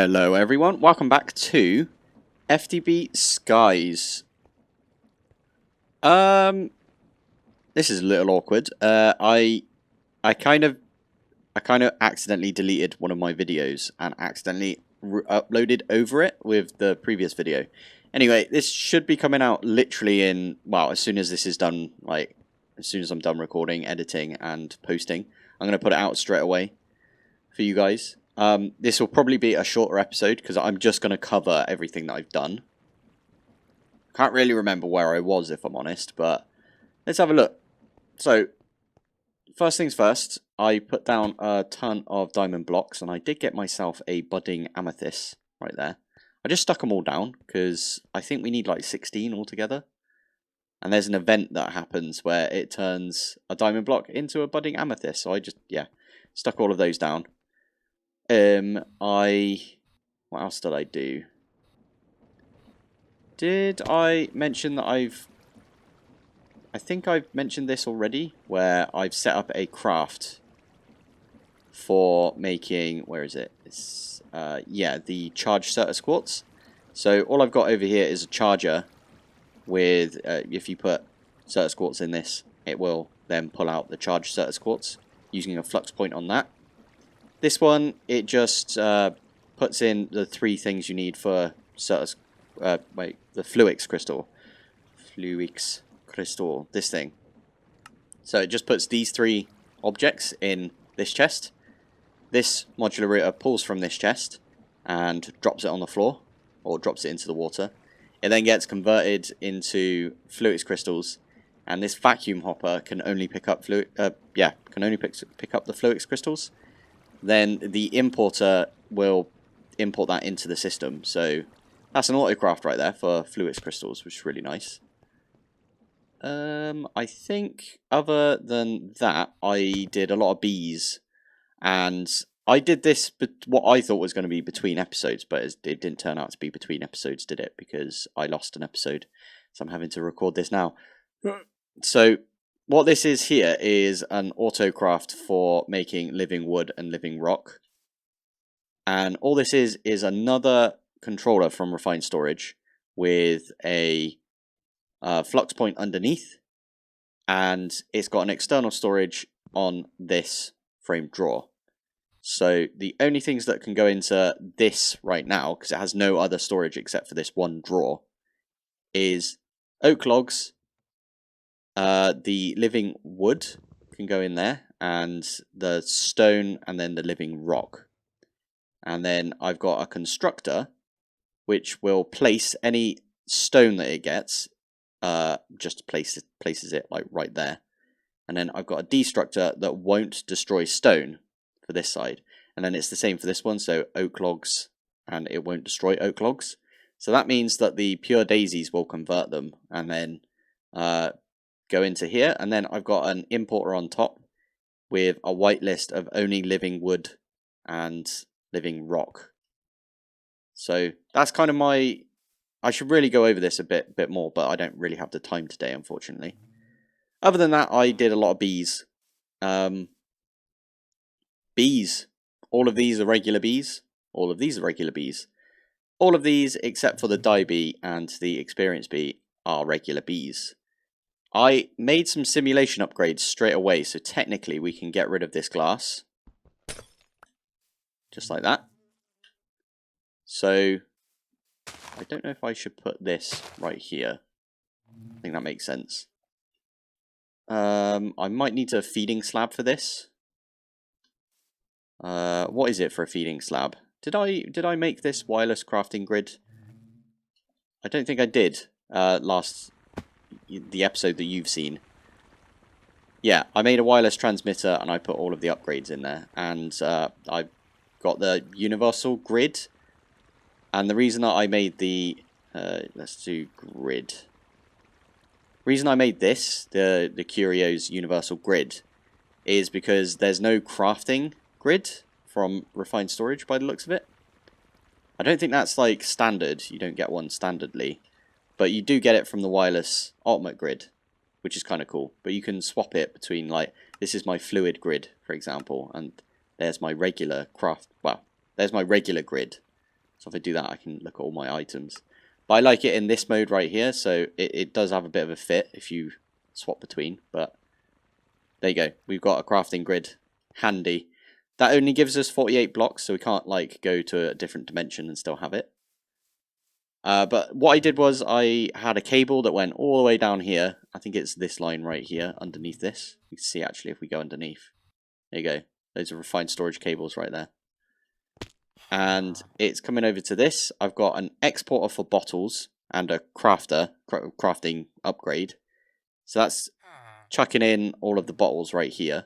Hello everyone, welcome back to FTB Skies. This is a little awkward. I kind of accidentally deleted one of my videos and accidentally uploaded over it with the previous video. Anyway, this should be coming out literally in, well, as soon as this is done, like as soon as I'm done recording, editing and posting, I'm going to put it out straight away for you guys. This will probably be a shorter episode because I'm just going to cover everything that I've done. Can't really remember where I was, if I'm honest, but let's have a look. So, first things first, I put down a ton of diamond blocks, and I did get myself a budding amethyst right there. I just stuck them all down because I think we need like 16 altogether. And there's an event that happens where it turns a diamond block into a budding amethyst. So I just, stuck all of those down. What else did I do? Did I mention that I think I've mentioned this already, where I've set up a craft for making, where is it? It's, the charged Certus quartz. So all I've got over here is a charger with, if you put Certus quartz in this, it will then pull out the charged Certus quartz using a flux point on that. This one, it just puts in the three things you need for Certus, the Fluix crystal. Fluix crystal, this thing. So it just puts these three objects in this chest. This modular router pulls from this chest and drops it on the floor, or drops it into the water. It then gets converted into Fluix crystals, and this vacuum hopper can only pick up pick up the Fluix crystals. Then the importer will import that into the system. So that's an autocraft right there for Fluix crystals, which is really nice. I think other than that, I did a lot of bees, and I did this what I thought was going to be between episodes, but it didn't turn out to be between episodes, did it? Because I lost an episode, so I'm having to record this now. So what this is here is an autocraft for making living wood and living rock. And all this is another controller from Refined Storage with a flux point underneath. And it's got an external storage on this frame drawer. So the only things that can go into this right now, because it has no other storage except for this one drawer, is oak logs. The living wood can go in there, and the stone, and then the living rock. And then I've got a constructor, which will place any stone that it gets, just places it like right there. And then I've got a destructor that won't destroy stone for this side. And then it's the same for this one, so oak logs, and it won't destroy oak logs. So that means that the pure daisies will convert them, and then go into here, and then I've got an importer on top with a whitelist of only living wood and living rock. So that's kind of my... I should really go over this a bit more, but I don't really have the time today, unfortunately. Other than that, I did a lot of bees. Bees. All of these are regular bees. All of these are regular bees. All of these, except for the dye bee and the experience bee, are regular bees. I made some simulation upgrades straight away, so technically we can get rid of this glass. Just like that. So, I don't know if I should put this right here. I think that makes sense. I might need a feeding slab for this. What is it for a feeding slab? Did I make this wireless crafting grid? I don't think I did the episode that you've seen. Yeah, I made a wireless transmitter and I put all of the upgrades in there, and I got the universal grid. And the reason that I made the let's do grid. Reason I made this, the Curio's universal grid, is because there's no crafting grid from Refined Storage by the looks of it. I don't think that's like standard. You don't get one standardly. But you do get it from the wireless ultimate grid, which is kind of cool. But you can swap it between, like, this is my fluid grid, for example, and there's my regular there's my regular grid. So if I do that, I can look at all my items. But I like it in this mode right here, so it does have a bit of a fit if you swap between. But there you go. We've got a crafting grid handy. That only gives us 48 blocks, so we can't like go to a different dimension and still have it. But what I did was I had a cable that went all the way down here. I think it's this line right here underneath this. You can see actually if we go underneath. There you go. Those are refined storage cables right there. And it's coming over to this. I've got an exporter for bottles and a crafting upgrade. So that's chucking in all of the bottles right here.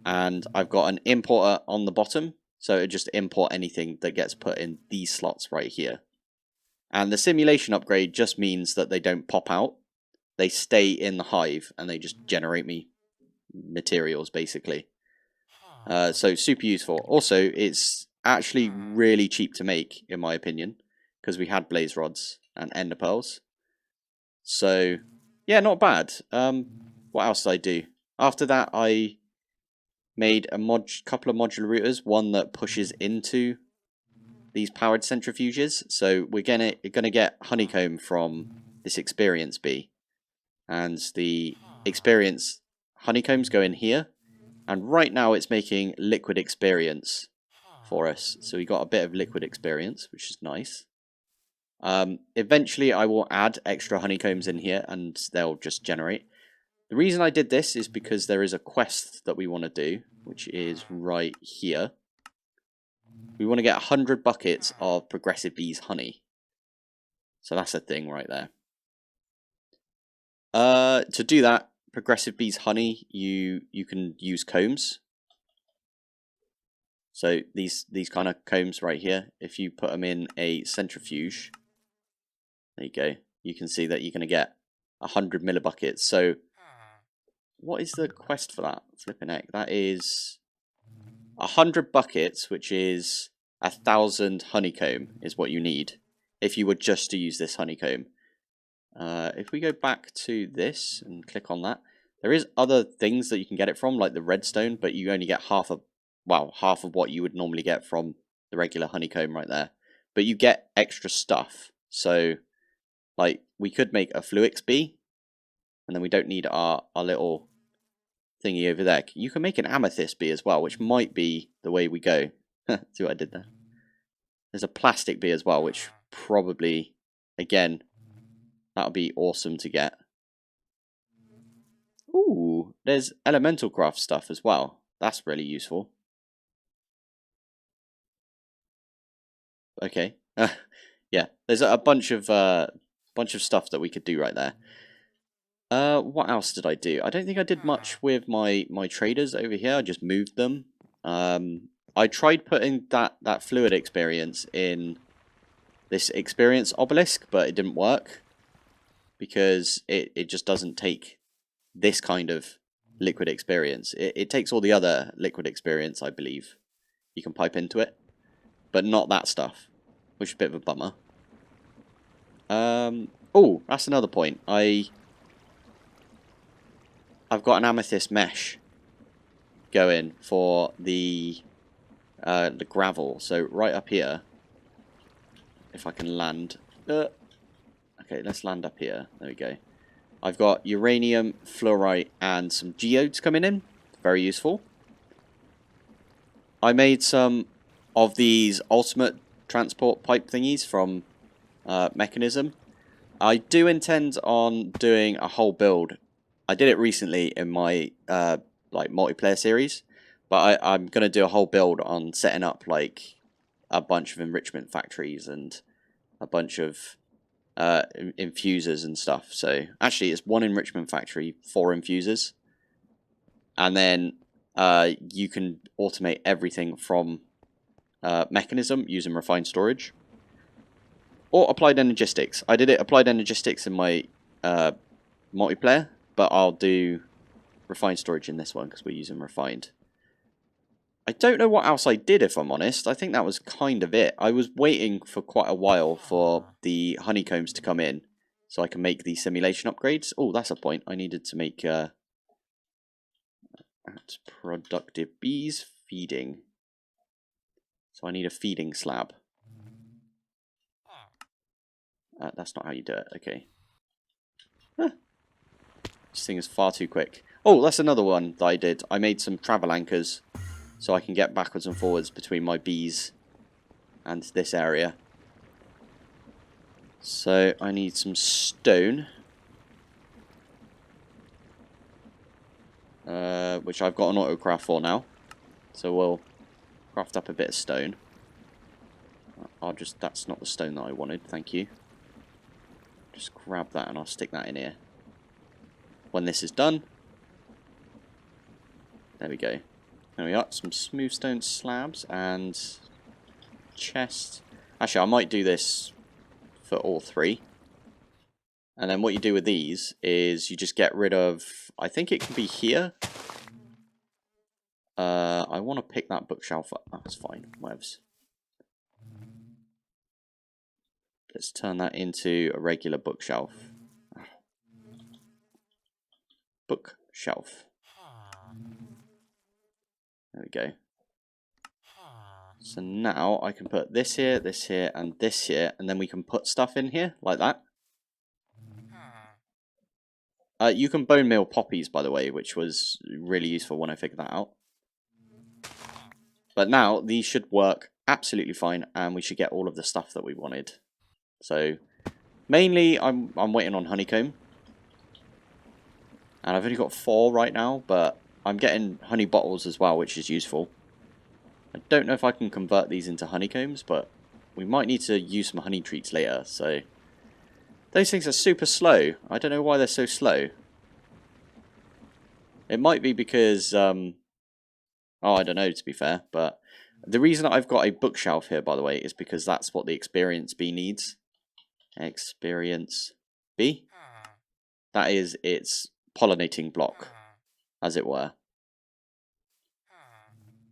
And I've got an importer on the bottom. So it just import anything that gets put in these slots right here. And the simulation upgrade just means that they don't pop out. They stay in the hive and they just generate me materials basically. So super useful. Also, it's actually really cheap to make, in my opinion, because we had blaze rods and ender pearls. So yeah, not bad. What else did I do? After that, I made a couple of modular routers. One that pushes into these powered centrifuges. So we're gonna get honeycomb from this experience bee, and the experience honeycombs go in here. And right now it's making liquid experience for us. So we got a bit of liquid experience, which is nice. Eventually I will add extra honeycombs in here and they'll just generate. The reason I did this is because there is a quest that we want to do, which is right here. We want to get 100 buckets of progressive bees honey. So that's a thing right there. To do that, progressive bees honey, you can use combs. So these kind of combs right here, if you put them in a centrifuge, there you go, you can see that you're going to get 100 millibuckets. So what is the quest for that? Flipping heck, that is 100 buckets, which is 1,000 honeycomb is what you need if you were just to use this honeycomb. If we go back to this and click on that, there is other things that you can get it from, like the redstone, but you only get half of what you would normally get from the regular honeycomb right there. But you get extra stuff. So, like, we could make a fluix bee, and then we don't need our little thingy over there. You can make an amethyst bee as well, which might be the way we go. See what I did there? There's a plastic bee as well, which probably, again, that would be awesome to get. Ooh, there's elemental craft stuff as well. That's really useful. Okay. Yeah, there's a bunch of stuff that we could do right there. What else did I do? I don't think I did much with my traders over here. I just moved them. I tried putting that fluid experience in this experience obelisk, but it didn't work because it just doesn't take this kind of liquid experience. It takes all the other liquid experience, I believe. You can pipe into it, but not that stuff, which is a bit of a bummer. Oh, that's another point. I've got an amethyst mesh going for the gravel. So right up here, if I can land. Okay, let's land up here. There we go. I've got uranium, fluorite, and some geodes coming in. Very useful. I made some of these ultimate transport pipe thingies from Mechanism. I do intend on doing a whole build. I did it recently in my like multiplayer series, but I'm gonna do a whole build on setting up like a bunch of enrichment factories and a bunch of infusers and stuff. So actually, it's 1 enrichment factory, 4 infusers, and then you can automate everything from Mechanism using refined storage or applied energistics. I did it applied energistics in my multiplayer, but I'll do refined storage in this one because we're using refined. I don't know what else I did, if I'm honest. I think that was kind of it. I was waiting for quite a while for the honeycombs to come in so I can make the simulation upgrades. Oh, that's a point. I needed to make productive bees feeding. So I need a feeding slab. That's not how you do it. Okay. Huh. This thing is far too quick. Oh, that's another one that I did. I made some travel anchors so I can get backwards and forwards between my bees and this area. So I need some stone. Which I've got an autocraft for now. So we'll craft up a bit of stone. That's not the stone that I wanted, thank you. Just grab that and I'll stick that in here. When this is done, there we go. There we are, some smooth stone slabs and chest. Actually, I might do this for all three. And then what you do with these is you just get rid of, I think it can be here. I want to pick that bookshelf up. That's fine, whatevs. Let's turn that into a regular bookshelf. Bookshelf. There we go. So now I can put this here, and this here, and then we can put stuff in here, like that. You can bone meal poppies, by the way, which was really useful when I figured that out. But now, these should work absolutely fine, and we should get all of the stuff that we wanted. So, mainly, I'm waiting on honeycomb. And I've only got 4 right now, but I'm getting honey bottles as well, which is useful. I don't know if I can convert these into honeycombs, but we might need to use some honey treats later, so... Those things are super slow. I don't know why they're so slow. It might be because, oh, I don't know, to be fair, but the reason I've got a bookshelf here, by the way, is because that's what the experience bee needs. Experience bee? That is its pollinating block, as it were.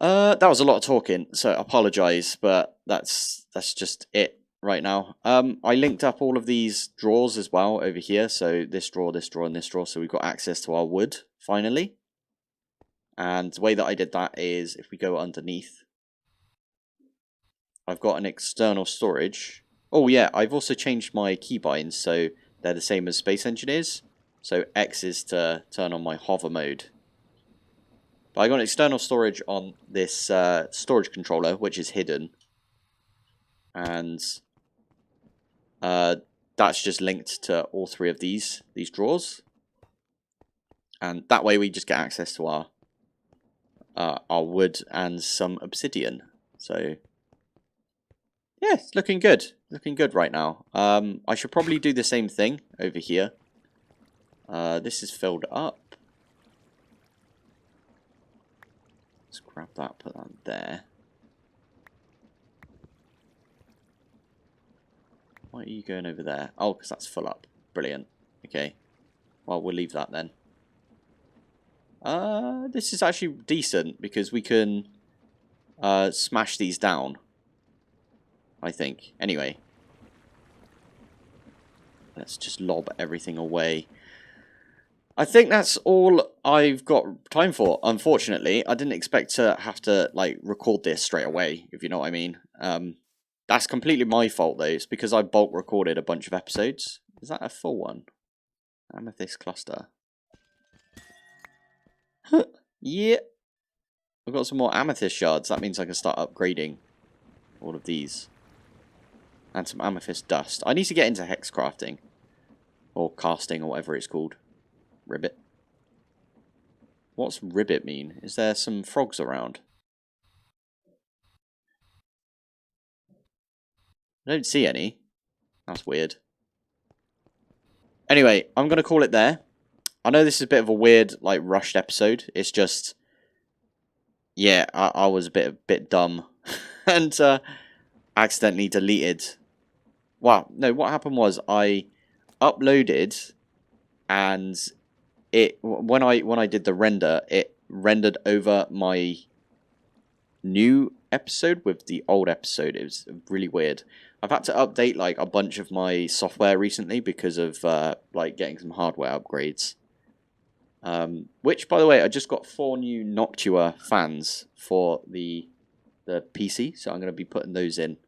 That was a lot of talking, so I apologise, but that's just it right now. I linked up all of these drawers as well over here, so this drawer, and this drawer, so we've got access to our wood, finally. And the way that I did that is, if we go underneath, I've got an external storage. Oh yeah, I've also changed my keybinds, so they're the same as Space Engineers. So X is to turn on my hover mode. But I got an external storage on this storage controller, which is hidden. And that's just linked to all 3 of these drawers. And that way we just get access to our wood and some obsidian. So yeah, it's looking good. Looking good right now. I should probably do the same thing over here. This is filled up. Let's grab that, put that there. Why are you going over there? Oh, because that's full up. Brilliant. Okay. Well, we'll leave that then. This is actually decent because we can smash these down, I think. Anyway. Let's just lob everything away. I think that's all I've got time for, unfortunately. I didn't expect to have to, like, record this straight away, if you know what I mean. That's completely my fault, though. It's because I bulk recorded a bunch of episodes. Is that a full one? Amethyst cluster. Yeah. I've got some more amethyst shards. That means I can start upgrading all of these. And some amethyst dust. I need to get into hex crafting. Or casting, or whatever it's called. Ribbit. What's ribbit mean? Is there some frogs around? I don't see any. That's weird. Anyway, I'm going to call it there. I know this is a bit of a weird, like, rushed episode. It's just... Yeah, I was a bit dumb. And accidentally deleted... Wow, no, what happened was I uploaded and it when I did the render, it rendered over my new episode with the old episode. It was really weird. I've had to update like a bunch of my software recently because of like getting some hardware upgrades. Which, by the way, I just got 4 new Noctua fans for the PC, so I'm going to be putting those in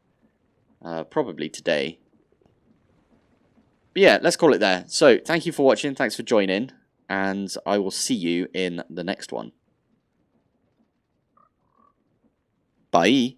probably today. But yeah, let's call it there. So thank you for watching. Thanks for joining. And I will see you in the next one. Bye.